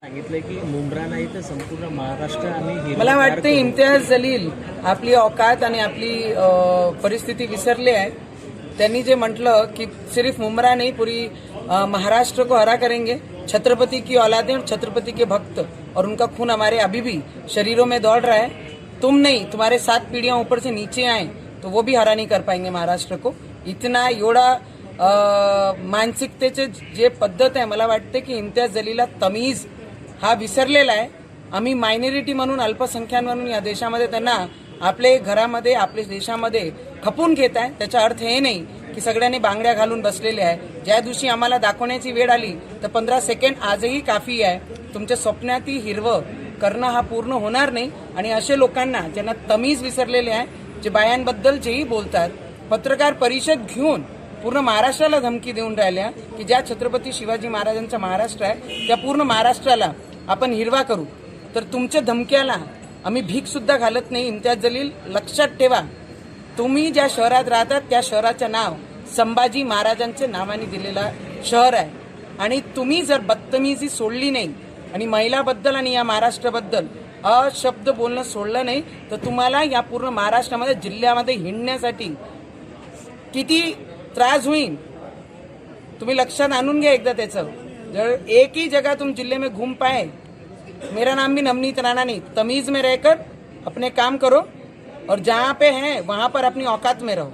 सांगितलं की मुंब्रा नाही तर संपूर्ण महाराष्ट्र आम्ही मला वाटते इम्तियाज जलील आपली औकात आणि आपली परिस्थिती विसरले आहे। त्यांनी जे म्हटलं की सिर्फ मुंब्रा नहीं पूरी महाराष्ट्र को हरा करेंगे, छत्रपति की औलादें और छत्रपति के भक्त और उनका खून हमारे अभी भी शरीरों में दौड़ रहा है। तुम नहीं, तुम्हारे 7 पीढ़ियां ऊपर से नीचे आए तो वो भी हरा नहीं कर पाएंगे महाराष्ट्र को। इतना एवढा मानसिकतेचे जे पद्धत आहे, मला वाटते की इम्तियाज जलीलला तमीज हा विसरलेला आहे। आम्ही मायनॉरिटी म्हणून, अल्पसंख्याक म्हणून या देशामध्ये त्यांना आपले घरामध्ये, आपल्या देशामध्ये खपून घेत आहे। त्याचा अर्थ हे नाही की सगळ्यांनी बांगड्या घालून बसलेले आहे। ज्या दिवशी आम्हाला दाखवण्याची वेळ आली तर 15 सेकंड आजही काफी आहे। तुमच्या स्वप्नातील हिरवं करणं हा पूर्ण होणार नाही। आणि असे लोकांना ज्यांना तमीज विसरलेले आहे, जे बायांबद्दल जेही बोलतात, पत्रकार परिषद घेऊन पूर्ण महाराष्ट्राला धमकी देऊन राहिल्या की ज्या छत्रपती शिवाजी महाराजांचा महाराष्ट्र आहे त्या पूर्ण महाराष्ट्राला आपण हिरवा करू, तर तुमच्या धमक्याला आम्ही भीक सुद्धा घालत नाही। इम्तियाज जलील, लक्षात ठेवा, तुम्ही ज्या शहरात राहतात त्या शहराचं नाव संभाजी महाराजांच्या नावाने दिलेला शहर आहे। आणि तुम्ही जर बदतमीजी सोडली नाही आणि महिलाबद्दल आणि या महाराष्ट्राबद्दल अशब्द बोलणं सोडलं नाही तर तुम्हाला या पूर्ण महाराष्ट्रामध्ये, जिल्ह्यामध्ये हिंडण्यासाठी किती त्रास होईल तुम्ही लक्षात आणून घ्या एकदा त्याचं। जर एक ही जगह तुम जिले में घूम पाए, मेरा नाम भी नवनीत राणा नहीं, तमीज में रहकर अपने काम करो और जहाँ पे हैं वहाँ पर अपनी औकात में रहो।